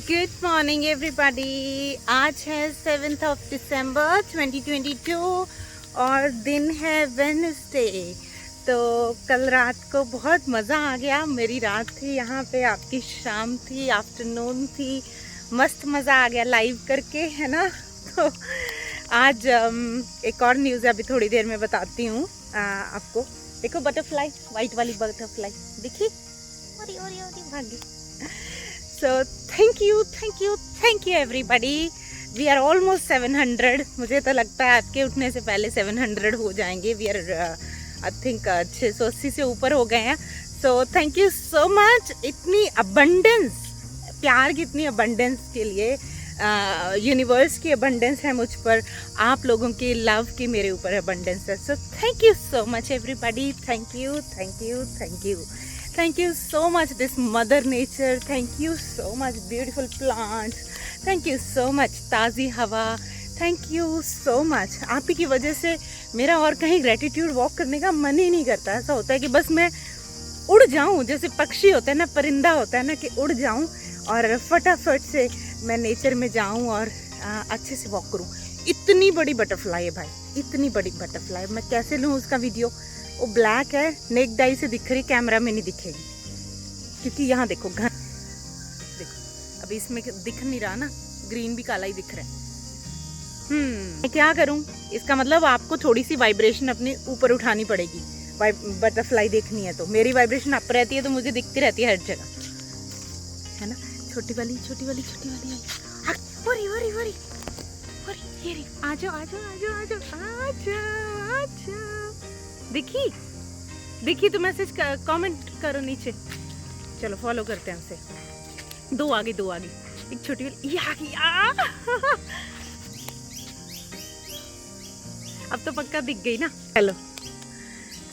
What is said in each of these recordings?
Good morning everybody. आज है 7 दिसंबर 2022 और दिन है वेडनेसडे। तो कल रात को बहुत मज़ा आ गया। मेरी रात थी यहाँ पे, आपकी शाम थी, आफ्टरनून थी। मस्त मज़ा आ गया लाइव करके, है ना। तो आज एक और न्यूज़ अभी थोड़ी देर में बताती हूँ आपको। देखो बटरफ्लाई, वाइट वाली बटरफ्लाई दिखी, और भागी। So thank you everybody. We are almost 700. मुझे तो लगता है आपके उठने से पहले 700 हो जाएंगे। We are I think 680 से ऊपर हो गए हैं। So thank you so much. इतनी abundance, प्यार की इतनी abundance के लिए, यूनिवर्स की abundance है मुझ पर, आप लोगों की लव की मेरे ऊपर abundance है। So thank you so much everybody. Thank you. Thank you so much this mother nature. Thank you so much beautiful plants. Thank you so much ताज़ी हवा. Thank you so much. आप ही की वजह से मेरा और कहीं ग्रेटिट्यूड वॉक करने का मन ही नहीं करता। ऐसा होता है कि बस मैं उड़ जाऊं, जैसे पक्षी होता है ना, परिंदा होता है ना, कि उड़ जाऊं और फटाफट से मैं नेचर में जाऊं और अच्छे से वॉक करूं। इतनी बड़ी बटरफ्लाई है भाई, इतनी बड़ी बटरफ्लाई। मैं कैसे लूँ उसका वीडियो? वो ब्लैक है, नेक्ड आई से दिख रही, कैमरा में नहीं दिखेगी क्योंकि यहाँ देखो घन, देखो अभी इसमें दिख नहीं रहा ना, ग्रीन भी काला ही दिख रहा है। मैं क्या करूँ? इसका मतलब आपको थोड़ी सी वाइब्रेशन अपने ऊपर उठानी पड़ेगी। बटरफ्लाई देखनी है तो मेरी वाइब्रेशन अप रहती है, तो मुझे दिखती रहती है हर जगह, है ना। छोटी वाली आ जाओ। दिखी तो मैसेज कमेंट करो नीचे। चलो फॉलो करते हैं उसे। दो आगे एक छोटी वाली ये आ गई। अब तो पक्का दिख गई ना। चलो,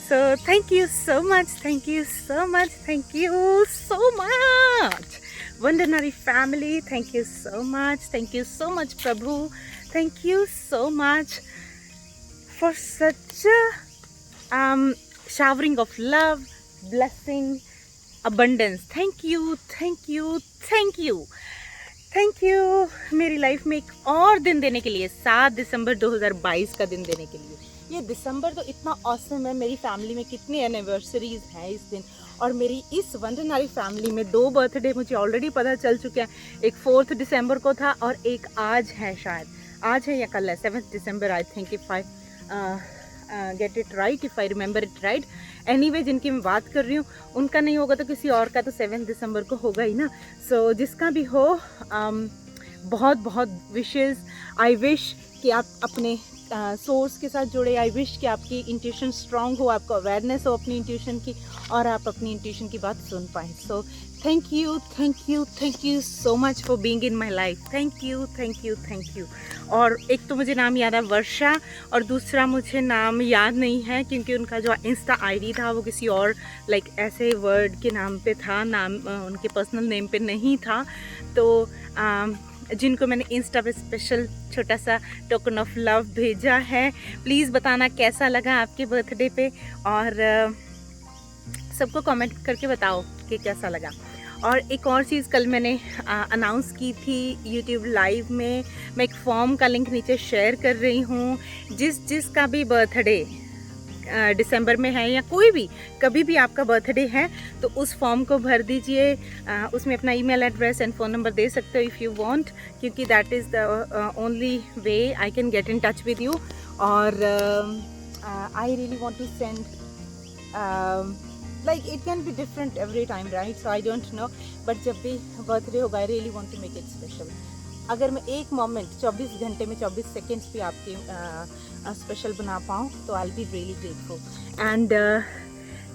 so thank you so much वंदनारी family. Thank you so much प्रभु। Thank you so much for such showering of love, blessing, abundance. Thank you मेरी लाइफ में एक और दिन देने के लिए, 7 दिसंबर 2022 का दिन देने के लिए। ये दिसंबर तो इतना ऑसम है। मेरी फैमिली में कितनी एनिवर्सरीज हैं इस दिन, और मेरी इस वंदनारी फैमिली में 2 बर्थडे मुझे ऑलरेडी पता चल चुके हैं। एक 4 दिसंबर को था और एक आज है, शायद आज है या कल है, 7 दिसंबर I think, if I get it right, if I remember it right. Anyway, जिनकी मैं बात कर रही हूँ उनका नहीं होगा तो किसी और का तो 7 दिसंबर को होगा ही ना। सो जिसका भी हो, बहुत बहुत विशेज़। आई विश कि आप अपने सोर्स के साथ जुड़े। आई विश कि आपकी इंट्यूशन स्ट्रांग हो, आपको अवेयरनेस हो अपनी इंट्यूशन की, और आप अपनी इंट्यूशन की बात सुन पाएँ। सो thank you so much for being in my life. Thank you. और एक तो मुझे नाम याद है वर्षा, और दूसरा मुझे नाम याद नहीं है क्योंकि उनका जो इंस्टा आईडी था वो किसी और ऐसे वर्ड के नाम पे था, नाम उनके पर्सनल नेम पे नहीं था। तो जिनको मैंने इंस्टा पे स्पेशल छोटा सा टोकन ऑफ लव भेजा है, प्लीज़ बताना कैसा लगा आपके बर्थडे पे, और सबको कमेंट करके बताओ कि कैसा लगा। और एक और चीज़, कल मैंने अनाउंस की थी यूट्यूब लाइव में, मैं एक फॉर्म का लिंक नीचे शेयर कर रही हूँ। जिसका भी बर्थडे दिसंबर में है, या कोई भी कभी भी आपका बर्थडे है, तो उस फॉर्म को भर दीजिए। उसमें अपना email address and phone number दे सकते हो इफ़ यू वांट, क्योंकि that is the only way I can get in touch with you. और I really want to send, like it can be different every time, right? So I don't know, but जब भी birthday होगा, I really want to make it special. अगर मैं एक moment 24 घंटे में 24 seconds भी आपके स्पेशल बना पाऊँ तो I'll be really grateful. And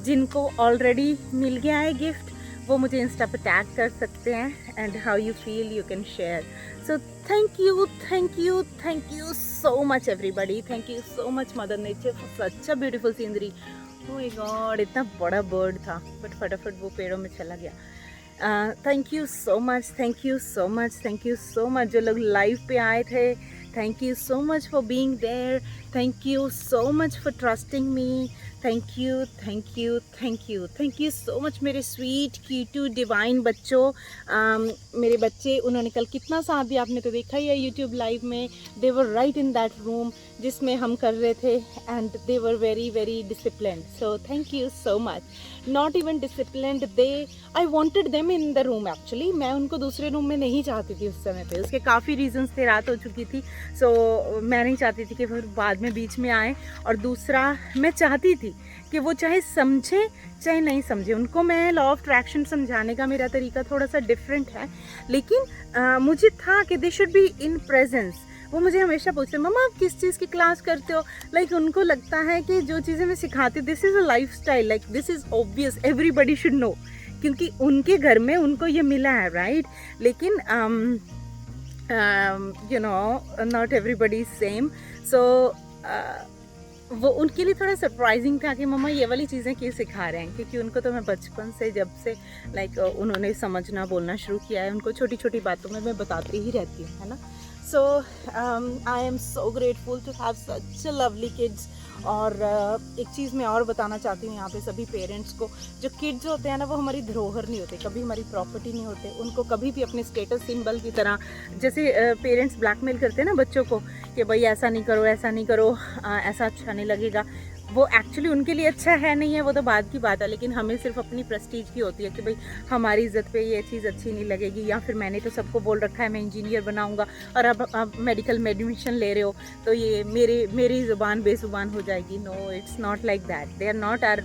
जिनको ऑलरेडी मिल गया है गिफ्ट, वो मुझे इंस्टा पे टैग कर सकते हैं, and how you feel you can share. So thank you so much everybody. Thank you so much mother nature for such a beautiful scenery. Oh my God, इतना बड़ा बर्ड था but फटाफट वो पेड़ों में चला गया। थैंक यू सो मच जो लोग लाइव पे आए थे। Thank you so much for being there. Thank you so much for trusting me. Thank you, thank you, thank you. Thank you so much मेरे sweet, cute, divine बच्चों. मेरे बच्चे, उन्होंने कल कितना साथ दिया, आपने तो देखा ही है YouTube लाइव में. They were right in that room जिसमें हम कर रहे थे, and they were very very disciplined. So thank you so much. Not even disciplined, I wanted them in the room actually. मैं उनको दूसरे रूम में नहीं चाहती थी उस समय पे. उसके काफ़ी रीजंस थे, रात हो चुकी थी. सो मैं नहीं चाहती थी कि वो बाद में बीच में आए. और दूसरा, मैं चाहती थी कि वो चाहे समझे चाहे नहीं समझे. उनको मैं लॉ ऑफ अट्रैक्शन समझाने का मेरा तरीका थोड़ा सा डिफरेंट है, लेकिन मुझे था कि they should be in presence. वो मुझे हमेशा पूछते, मम्मा आप किस चीज़ की क्लास करते हो. लाइक उनको लगता है कि जो चीज़ें मैं सिखाती हूँ, this is a life style, like this is obvious, everybody should know, क्योंकि उनके घर में उनको ये मिला है, राइट. लेकिन you know, not everybody is same. So वो उनके लिए थोड़ा सरप्राइजिंग था कि मम्मा ये वाली चीज़ें क्यों सिखा रहे हैं, क्योंकि उनको तो मैं बचपन से, जब से लाइक उन्होंने समझना बोलना शुरू किया है, उनको छोटी छोटी बातों में मैं बताती ही रहती हूँ, है ना. So I am so grateful to have such lovely kids. और एक चीज़ मैं और बताना चाहती हूँ यहाँ पे सभी पेरेंट्स को, जो किड्स होते हैं ना, वो हमारी धरोहर नहीं होते, कभी हमारी प्रॉपर्टी नहीं होते. उनको कभी भी अपने स्टेटस सिंबल की तरह, जैसे पेरेंट्स ब्लैकमेल करते हैं ना बच्चों को कि भाई ऐसा नहीं करो, ऐसा नहीं करो, ऐसा अच्छा नहीं लगेगा. वो एक्चुअली उनके लिए अच्छा है नहीं है, वो तो बाद की बात है, लेकिन हमें सिर्फ अपनी प्रेस्टीज की होती है कि भाई हमारी इज्जत पे ये चीज़ अच्छी नहीं लगेगी. या फिर मैंने तो सबको बोल रखा है मैं इंजीनियर बनाऊंगा, और अब आप मेडिकल में एडमिशन ले रहे हो तो ये मेरी ज़ुबान बेज़ुबान हो जाएगी. No, it's not like that. They are not are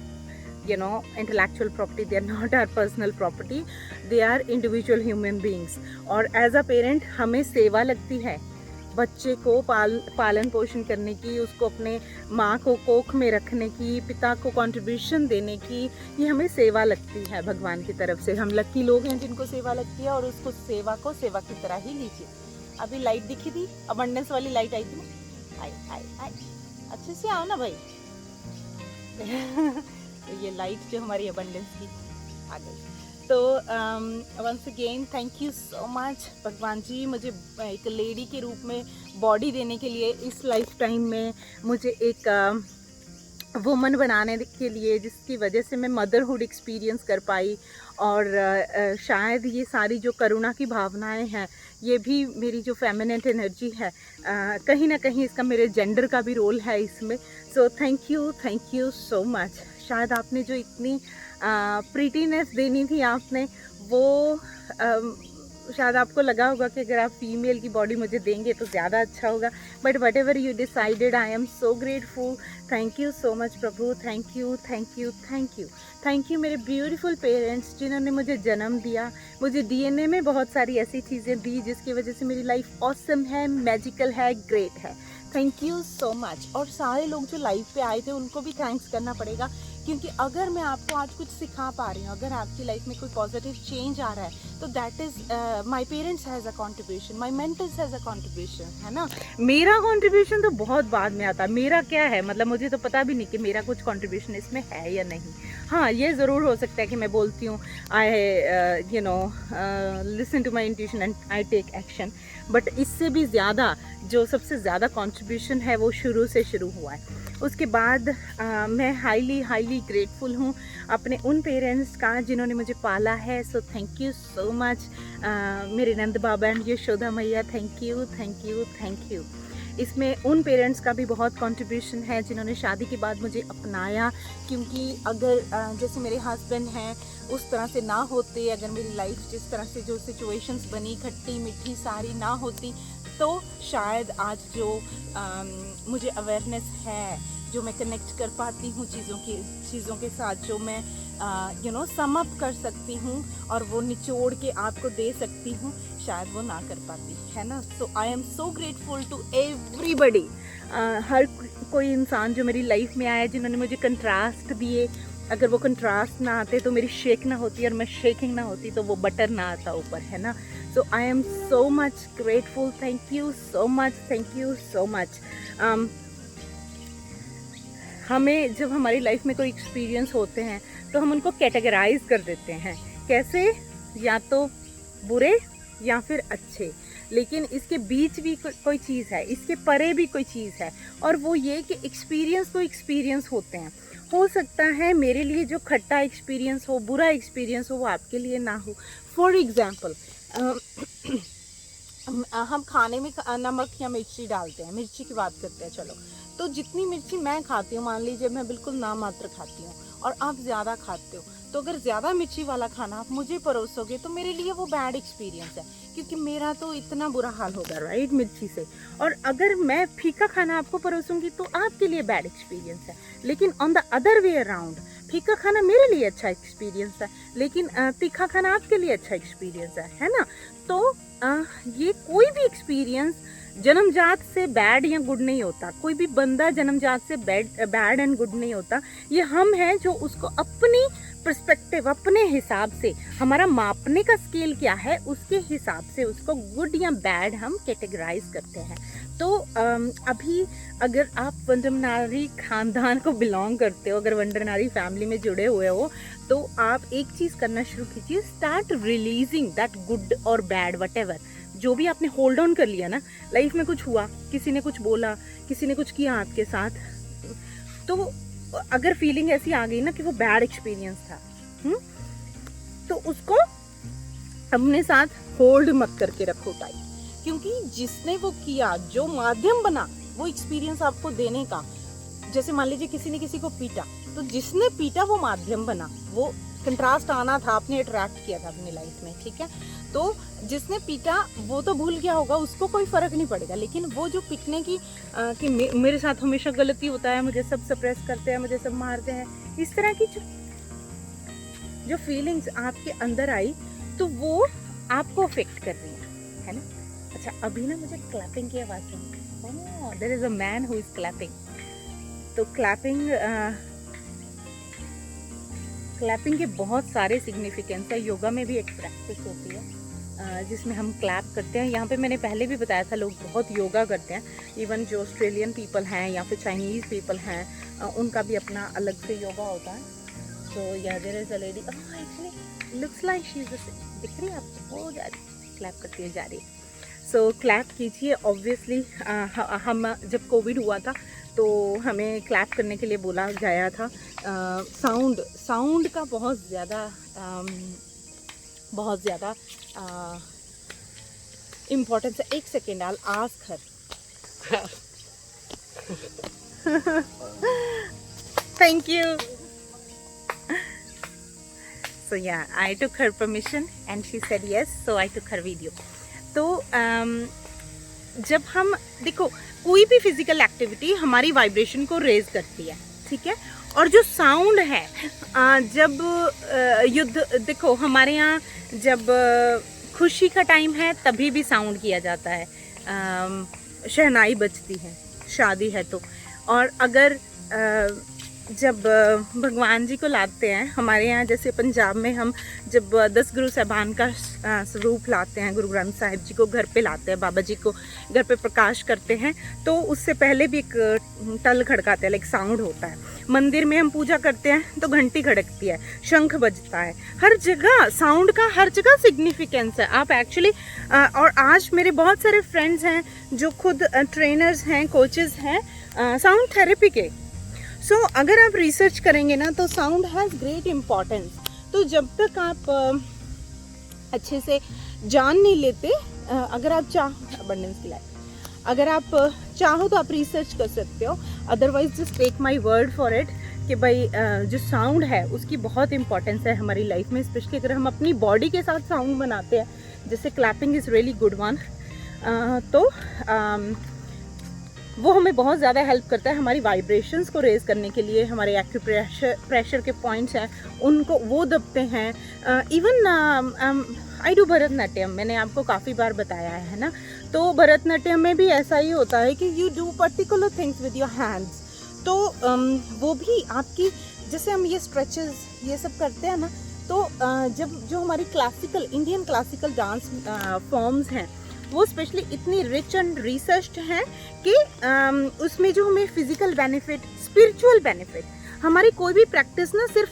intellectual property, they are not our personal property, they are individual human beings. और एज अ पेरेंट हमें सेवा लगती है बच्चे को पालन पोषण करने की, उसको अपने माँ को कोख में रखने की, पिता को कंट्रीब्यूशन देने की. ये हमें सेवा लगती है भगवान की तरफ से. हम लकी लोग हैं जिनको सेवा लगती है, और उसको सेवा को सेवा की तरह ही लीजिए. अभी लाइट दिखी थी, अबंडेंस वाली लाइट आई थी. हाय हाय हाय, अच्छे से आओ ना भाई. तो ये लाइट जो हमारी अबंडेंस की आ गई. तो once again thank you so much भगवान जी, मुझे एक लेडी के रूप में बॉडी देने के लिए, इस लाइफ टाइम में मुझे एक वुमन बनाने के लिए, जिसकी वजह से मैं मदरहुड एक्सपीरियंस कर पाई. और शायद ये सारी जो करुणा की भावनाएं हैं, ये भी मेरी जो फेमिनेंट एनर्जी है, कहीं ना कहीं इसका मेरे जेंडर का भी रोल है इसमें. सो थैंक यू सो मच. शायद आपने जो इतनी प्रीटीनेस देनी थी आपने, वो शायद आपको लगा होगा कि अगर आप फीमेल की बॉडी मुझे देंगे तो ज़्यादा अच्छा होगा. But what ever you decided, I am so grateful. Thank you so much प्रभु. Thank you thank you thank you thank you मेरे ब्यूटीफुल पेरेंट्स, जिन्होंने मुझे जन्म दिया, मुझे डीएनए में बहुत सारी ऐसी चीज़ें दी जिसकी वजह से मेरी लाइफ ऑसम है, मैजिकल है, ग्रेट है. Thank you so much. और सारे लोग जो लाइव पे आए थे उनको भी थैंक्स करना पड़ेगा, क्योंकि अगर मैं आपको आज कुछ सिखा पा रही हूँ, अगर आपकी लाइफ में कोई पॉजिटिव चेंज आ रहा है, तो that is my parents has a contribution, my mentors has a contribution, है ना. मेरा कंट्रीब्यूशन तो बहुत बाद में आता है. मेरा क्या है, मतलब मुझे तो पता भी नहीं कि मेरा कुछ कंट्रीब्यूशन इसमें है या नहीं. हाँ, ये ज़रूर हो सकता है कि मैं बोलती हूँ, I listen to my intuition and I take action. But इससे भी ज़्यादा जो सबसे ज़्यादा कंट्रीब्यूशन है वो शुरू से शुरू हुआ है. उसके बाद मैं हाईली ग्रेटफुल हूँ अपने उन पेरेंट्स का जिन्होंने मुझे पाला है. सो थैंक यू सो मच. मेरे नंद बाबा एंड यशोदा मैया, thank you thank you thank you. इसमें उन पेरेंट्स का भी बहुत कंट्रीब्यूशन है जिन्होंने शादी के बाद मुझे अपनाया, क्योंकि अगर जैसे मेरे हस्बैंड हैं उस तरह से ना होते, अगर मेरी लाइफ जिस तरह से जो सिचुएशंस बनी, खट्टी मीठी सारी ना होती, तो शायद आज जो मुझे अवेयरनेस है, जो मैं कनेक्ट कर पाती हूँ चीज़ों के साथ, जो मैं सम अप कर सकती हूँ और वो निचोड़ के आपको दे सकती हूँ, शायद वो ना कर पाती, है ना. So I am so grateful to everybody. हर कोई इंसान जो मेरी लाइफ में आया, जिन्होंने मुझे कंट्रास्ट दिए. अगर वो कंट्रास्ट ना आते तो मेरी शेक ना होती, और मैं शेकिंग ना होती तो वो बटर ना आता ऊपर, है ना. So I am so much grateful. Thank you so much. Thank you so much. हमें जब हमारी लाइफ में कोई एक्सपीरियंस होते हैं तो हम उनको कैटेगराइज कर देते हैं. कैसे? या तो बुरे या फिर अच्छे. लेकिन इसके बीच भी कोई चीज़ है, इसके परे भी कोई चीज़ है, और वो ये कि एक्सपीरियंस तो एक्सपीरियंस होते हैं। हो सकता है मेरे लिए जो खट्टा एक्सपीरियंस हो, बुरा एक्सपीरियंस हो, वो आपके लिए ना हो। फॉर एग्ज़ाम्पल हम खाने में नमक या मिर्ची डालते हैं, मिर्ची की बात करते हैं चलो, तो जितनी मिर्ची मैं खाती हूँ, मान लीजिए मैं बिल्कुल नामात्र खाती हूँ और आप ज़्यादा खाते हो, तो अगर ज़्यादा मिर्ची वाला खाना आप मुझे परोसोगे तो मेरे लिए वो बैड एक्सपीरियंस है, क्योंकि मेरा तो इतना बुरा हाल होगा राइट मिर्ची से। और अगर मैं फीका खाना आपको परोसूंगी तो आपके लिए बैड एक्सपीरियंस है। लेकिन on the other way around, फीका खाना मेरे लिए अच्छा एक्सपीरियंस है, लेकिन तीखा खाना आपके लिए अच्छा एक्सपीरियंस है ना। तो ये कोई भी एक्सपीरियंस जन्मजात से बैड या गुड नहीं होता, कोई भी बंदा जन्मजात से बैड एंड गुड नहीं होता। ये हम हैं जो उसको अपनी पर्सपेक्टिव, अपने हिसाब से, हमारा मापने का स्केल क्या है उसके हिसाब से उसको गुड या बैड हम कैटेगराइज करते हैं। तो अभी अगर आप वंडरनारी खानदान को बिलोंग करते हो, अगर वंडरनारी फैमिली में जुड़े हुए हो, तो आप एक चीज़ करना शुरू कीजिए, स्टार्ट रिलीजिंग दैट गुड और बैड वटेवर, जो भी आपने होल्ड ऑन कर लिया ना, लाइफ में कुछ हुआ, किसी ने कुछ बोला, किसी ने कुछ किया आपके साथ, तो अगर फीलिंग ऐसी आ गई ना कि वो बैड एक्सपीरियंस था, तो उसको अपने साथ होल्ड मत करके रखो टाइट, क्योंकि जिसने वो किया, जो माध्यम बना वो एक्सपीरियंस आपको देने का, जैसे मान लीजिए किसी ने किसी को पीटा, तो जिसने पीटा वो माध्यम बना, वो कंट्रास्ट आना था, आपने अट्रैक्ट किया था अपनी लाइफ में, ठीक है। तो जिसने पीटा वो तो भूल गया होगा, उसको कोई फर्क नहीं पड़ेगा, लेकिन वो जो पिटने की कि मेरे साथ हमेशा गलती होता है, मुझे सब सप्रेस करते हैं, मुझे सब मारते हैं, इस तरह की जो फीलिंग्स आपके अंदर आई, तो वो आपको अफेक्ट कर रही है ना। अच्छा, अभी ना मुझे क्लैपिंग की आवाज़ सुनी, there is a man who is clapping. तो क्लैपिंग के बहुत सारे सिग्निफिकेंस है। योगा में भी एक प्रैक्टिस होती है जिसमें हम क्लैप करते हैं। यहाँ पे मैंने पहले भी बताया था, लोग बहुत योगा करते हैं, इवन जो ऑस्ट्रेलियन पीपल हैं या फिर चाइनीज़ पीपल हैं, उनका भी अपना अलग से योगा होता है। So there is a lady, actually looks like she is, दिख रही है आपको, वो जा रही क्लैप करती हुई जा रही है। सो क्लैप कीजिए। ऑब्वियसली हम जब कोविड हुआ था तो हमें क्लैप करने के लिए बोला गया था। साउंड का बहुत ज़्यादा इम्पोर्टेंस है। एक second, I will ask her. Thank you. So yeah, I took her permission and she said yes, so I took her video. तो जब हम देखो, कोई भी फिजिकल एक्टिविटी हमारी वाइब्रेशन को रेज करती है, ठीक है। और जो साउंड है, जब युद्ध, देखो हमारे यहाँ जब खुशी का टाइम है तभी भी साउंड किया जाता है, शहनाई बजती है, शादी है तो। और अगर जब भगवान जी को लाते हैं, हमारे यहाँ जैसे पंजाब में हम जब 10 गुरु साहबान का स्वरूप लाते हैं, गुरु ग्रंथ साहिब जी को घर पे लाते हैं, बाबा जी को घर पे प्रकाश करते हैं, तो उससे पहले भी एक टल खड़काते हैं, लाइक साउंड होता है। मंदिर में हम पूजा करते हैं तो घंटी खड़कती है, शंख बजता है, हर जगह साउंड का हर जगह सिग्निफिकेंस है। आप एक्चुअली और आज मेरे बहुत सारे फ्रेंड्स हैं जो खुद ट्रेनर्स हैं, कोचेस हैं साउंड थेरेपी के। सो अगर आप रिसर्च करेंगे ना तो साउंड हैज़ ग्रेट इम्पॉर्टेंस। तो जब तक आप अच्छे से जान नहीं लेते, अगर आप अगर आप चाहो तो आप रिसर्च कर सकते हो, otherwise just take my word for it कि भाई जो साउंड है उसकी बहुत इंपॉर्टेंस है हमारी लाइफ में, स्पेशली अगर हम अपनी बॉडी के साथ साउंड बनाते हैं, जैसे clapping is really good one. तो वो हमें बहुत ज़्यादा हेल्प करता है हमारी वाइब्रेशंस को रेज करने के लिए। हमारे एक्यूप्रेशर के पॉइंट्स हैं उनको वो दबते हैं। इवन आई डू भरतनाट्यम, मैंने आपको काफ़ी बार बताया है ना। तो भरतनाट्यम में भी ऐसा ही होता है कि you do particular things with your hands. तो वो भी आपकी, जैसे हम ये स्ट्रेचेस ये सब करते हैं ना, तो जब जो हमारी classical Indian classical dance forms हैं वो स्पेशली इतनी रिच एंड रिसर्च्ड हैं कि उसमें जो हमें फिजिकल बेनिफिट, स्पिरिचुअल बेनिफिट, हमारी कोई भी प्रैक्टिस ना सिर्फ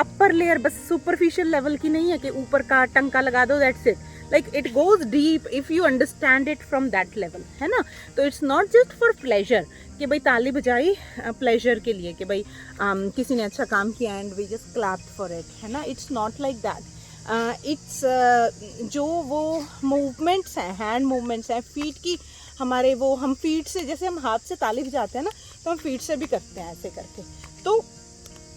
अपर लेयर, बस सुपरफिशियल लेवल की नहीं है कि ऊपर का टंका लगा दो that's it. Like it goes deep if you understand it from that level, है ना। तो it's not just for pleasure कि भाई ताली बजाई प्लेजर के लिए कि भाई किसी ने अच्छा काम किया and we just clap for it, है ना। It's not like that. It's जो वो मूवमेंट्स हैं, हैंड मूवमेंट्स हैं, फीट की हमारे, वो हम फीट से, जैसे हम हाथ से ताली बजाते हैं ना, तो हम फीट से भी करते हैं ऐसे करके। तो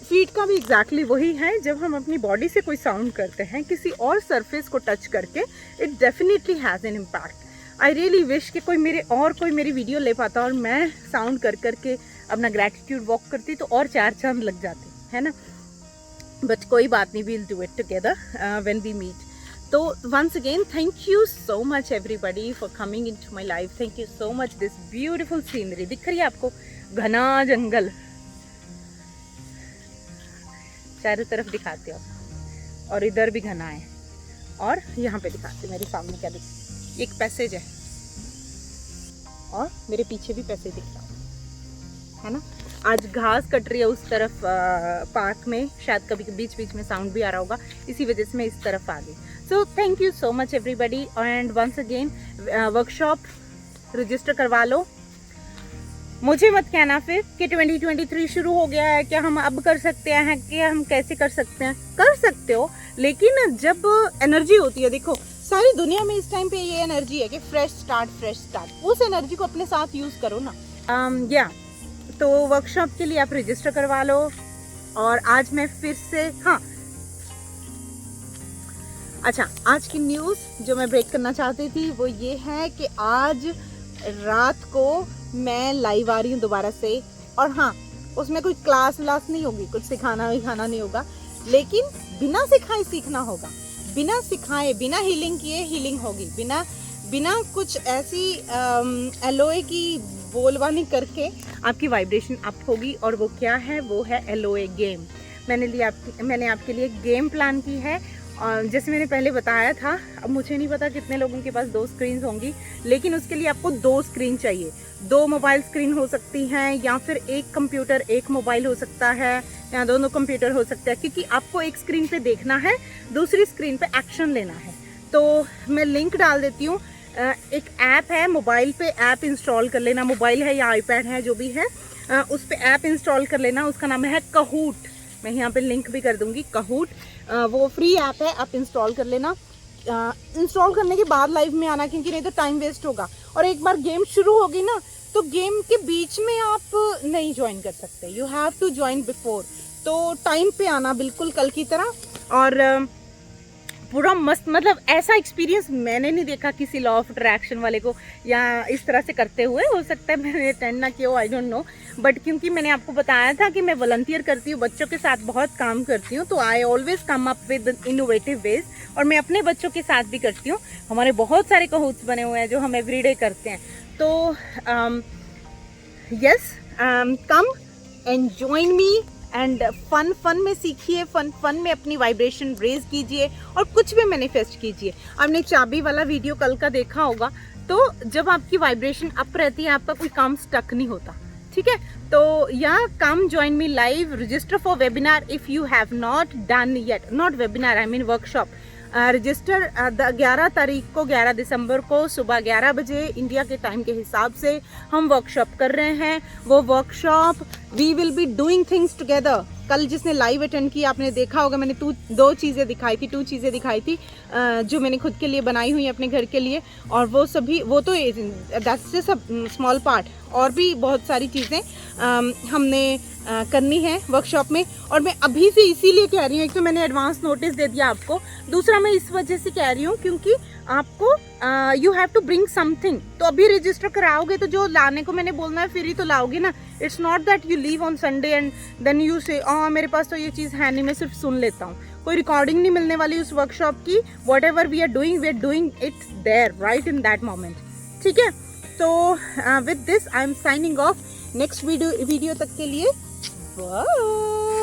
फीट का भी एग्जैक्टली वही है, जब हम अपनी बॉडी से कोई साउंड करते हैं किसी और सरफेस को टच करके, it definitely has an impact. I really wish कि कोई मेरी वीडियो ले पाता और मैं साउंड कर करके अपना ग्रैटिट्यूड वॉक करती तो और 4 चांद लग जाते, है ना। बट कोई बात नहीं, we'll do it together when we meet. तो once again thank you so much everybody for coming into my life. Thank you so much. This beautiful scenery दिख रही है आपको, घना जंगल चारों तरफ दिखाती हूँ, और इधर भी घना है, और यहाँ पे दिखाती हूँ मेरे सामने क्या दिख, एक पैसेज है और मेरे पीछे भी पैसेज दिख रहा है ना। आज घास कट रही है उस तरफ पार्क में, शायद कभी बीच बीच में साउंड भी आ रहा होगा, इसी वजह से मैं इस तरफ आ गई। So thank you so much everybody and once again workshop register करवा लो। मुझे मत कहना फिर कि 2023 शुरू हो गया है, क्या हम अब कर सकते हैं, कि हम कैसे कर सकते हैं। कर सकते हो, लेकिन जब एनर्जी होती है, देखो सारी दुनिया में इस टाइम पे ये एनर्जी है कि फ्रेश स्टार्ट, उस एनर्जी को अपने साथ यूज़ करो ना। तो वर्कशॉप के लिए आप रजिस्टर करवा लो। और आज मैं फिर से, हाँ अच्छा, आज की न्यूज़ जो मैं ब्रेक करना चाहती थी वो ये है कि आज रात को मैं लाइव आ रही हूँ दोबारा से। और हाँ, उसमें कोई क्लास व्लास नहीं होगी, कुछ सिखाना विखाना नहीं होगा, लेकिन बिना सिखाए सीखना होगा। बिना सिखाए, बिना हीलिंग किए हीलिंग होगी, बिना कुछ ऐसी एलोए की बोलवानी करके आपकी वाइब्रेशन अप होगी। और वो क्या है, वो है एलोए गेम। मैंने आपके लिए गेम प्लान की है, और जैसे मैंने पहले बताया था, अब मुझे नहीं पता कितने लोगों के पास 2 स्क्रीन होंगी, लेकिन उसके लिए आपको 2 स्क्रीन चाहिए। 2 मोबाइल स्क्रीन हो सकती हैं, या फिर 1 कंप्यूटर 1 मोबाइल हो सकता है, या दोनों कंप्यूटर हो सकता है, क्योंकि आपको एक स्क्रीन पे देखना है, दूसरी स्क्रीन पे एक्शन लेना है। तो मैं लिंक डाल देती हूँ। एक ऐप है, मोबाइल पे ऐप इंस्टॉल कर लेना, मोबाइल है या आईपैड है जो भी है, उस पे ऐप इंस्टॉल कर लेना। उसका नाम है कहूट, मैं यहाँ पे लिंक भी कर दूंगी। कहूट वो फ्री ऐप है, आप इंस्टॉल कर लेना। इंस्टॉल करने के बाद लाइव में आना, क्योंकि नहीं तो टाइम वेस्ट होगा। और एक बार गेम शुरू होगी ना, तो गेम के बीच में आप नहीं ज्वाइन कर सकते, you have to join before. तो टाइम पे आना बिल्कुल कल की तरह। और पूरा मस्त, मतलब ऐसा एक्सपीरियंस मैंने नहीं देखा किसी लॉ ऑफ अट्रैक्शन वाले को या इस तरह से करते हुए। हो सकता है मैंने अटेंड ना किया हो, आई डोंट नो, बट क्योंकि मैंने आपको बताया था कि मैं वॉलंटियर करती हूँ, बच्चों के साथ बहुत काम करती हूँ, तो I always come up with innovative veg. और मैं अपने बच्चों के साथ भी करती हूँ, हमारे बहुत सारे कहूट्स बने हुए हैं जो हम एवरीडे करते हैं। तो yes, come and join me and fun में सीखिए, फन में अपनी वाइब्रेशन रेज कीजिए, और कुछ भी मैनिफेस्ट कीजिए। आपने चाबी वाला वीडियो कल का देखा होगा, तो जब आपकी वाइब्रेशन अप रहती है, आपका कोई काम स्टक नहीं होता, ठीक है। तो या come join me live, register for webinar if you have not done yet, not webinar, I mean workshop. Register 11 तारीख को, 11 दिसंबर को सुबह 11 बजे इंडिया के टाइम के हिसाब से हम वर्कशॉप कर रहे हैं। वो workshop we will be doing things together. कल जिसने लाइव अटेंड किया आपने देखा होगा, मैंने 2 चीज़ें दिखाई थी जो मैंने खुद के लिए बनाई हुई अपने घर के लिए। और वो सभी, वो तो दैट्स जस्ट स्मॉल पार्ट, और भी बहुत सारी चीज़ें हमने करनी है वर्कशॉप में। और मैं अभी से इसीलिए कह रही हूँ, एक तो मैंने एडवांस नोटिस दे दिया आपको, दूसरा मैं इस वजह से कह रही हूँ क्योंकि आपको you have to bring something. तो अभी रजिस्टर कराओगे तो जो लाने को मैंने बोलना है फिर ही तो लाओगे ना। It's not that you leave on Sunday and then you say मेरे पास तो ये चीज़ है नहीं, मैं सिर्फ सुन लेता हूँ। कोई रिकॉर्डिंग नहीं मिलने वाली उस वर्कशॉप की। Whatever we are doing it there right in that moment, ठीक है। तो with this I am signing off. Next video तक के लिए बाय।